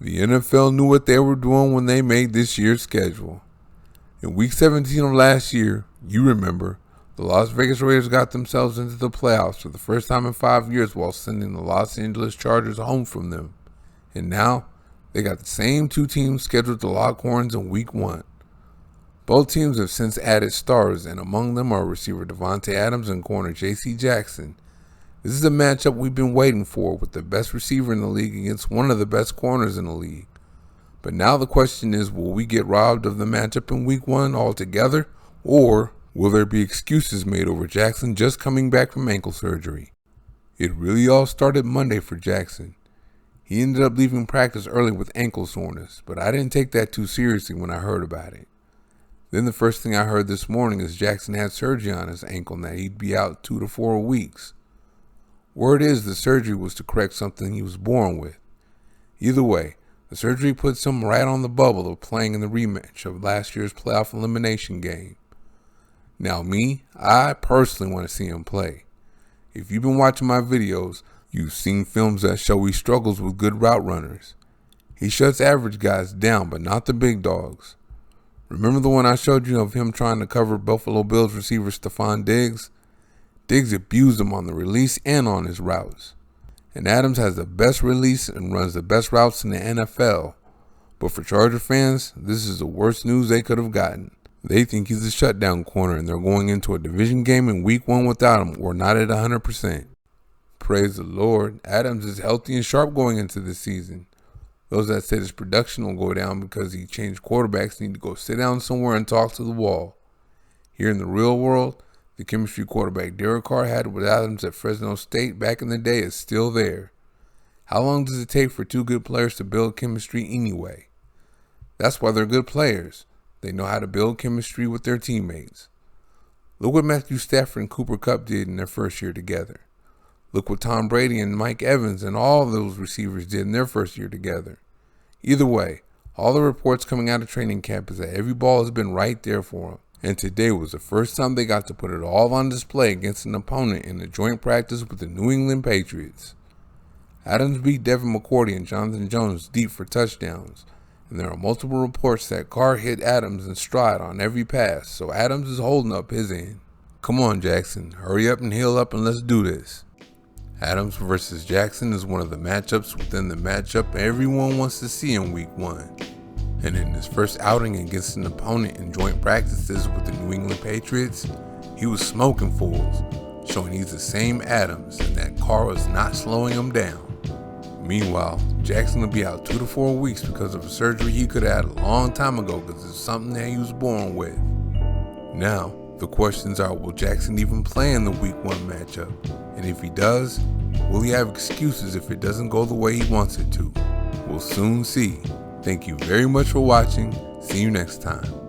The NFL knew what they were doing when they made this year's schedule. In Week 17 of last year, you remember, the Las Vegas Raiders got themselves into the playoffs for the first time in 5 years while sending the Los Angeles Chargers home from them. And now, they got the same two teams scheduled to lock horns in Week 1. Both teams have since added stars, and among them are receiver Davante Adams and corner J.C. Jackson. This is a matchup we've been waiting for, with the best receiver in the league against one of the best corners in the league. But now the question is, will we get robbed of the matchup in Week 1 altogether, or will there be excuses made over Jackson just coming back from ankle surgery? It really all started Monday for Jackson. He ended up leaving practice early with ankle soreness, but I didn't take that too seriously when I heard about it. Then the first thing I heard this morning is Jackson had surgery on his ankle and that he'd be out 2 to 4 weeks. Word is the surgery was to correct something he was born with. Either way, the surgery puts him right on the bubble of playing in the rematch of last year's playoff elimination game. Now I personally want to see him play. If you've been watching my videos, you've seen films that show he struggles with good route runners. He shuts average guys down, but not the big dogs. Remember the one I showed you of him trying to cover Buffalo Bills receiver Stephon Diggs? Diggs abused him on the release and on his routes. And Adams has the best release and runs the best routes in the NFL. But for Charger fans, this is the worst news they could have gotten. They think he's a shutdown corner and they're going into a division game in Week 1 without him or not at 100%. Praise the Lord, Adams is healthy and sharp going into this season. Those that said his production will go down because he changed quarterbacks need to go sit down somewhere and talk to the wall. Here in the real world, the chemistry quarterback Derek Carr had with Adams at Fresno State back in the day is still there. How long does it take for two good players to build chemistry anyway? That's why they're good players. They know how to build chemistry with their teammates. Look what Matthew Stafford and Cooper Kupp did in their first year together. Look what Tom Brady and Mike Evans and all those receivers did in their first year together. Either way, all the reports coming out of training camp is that every ball has been right there for them. And today was the first time they got to put it all on display against an opponent in a joint practice with the New England Patriots. Adams beat Devin McCourty and Jonathan Jones deep for touchdowns, and there are multiple reports that Carr hit Adams in stride on every pass, so Adams is holding up his end. Come on, Jackson, hurry up and heal up and let's do this. Adams versus Jackson is one of the matchups within the matchup everyone wants to see in Week 1. And in his first outing against an opponent in joint practices with the New England Patriots, he was smoking fools, showing he's the same Adams and that Carr was not slowing him down. Meanwhile, Jackson will be out 2 to 4 weeks because of a surgery he could have had a long time ago because it's something that he was born with. Now, the questions are, will Jackson even play in the Week 1 matchup? And if he does, will he have excuses if it doesn't go the way he wants it to? We'll soon see. Thank you very much for watching. See you next time.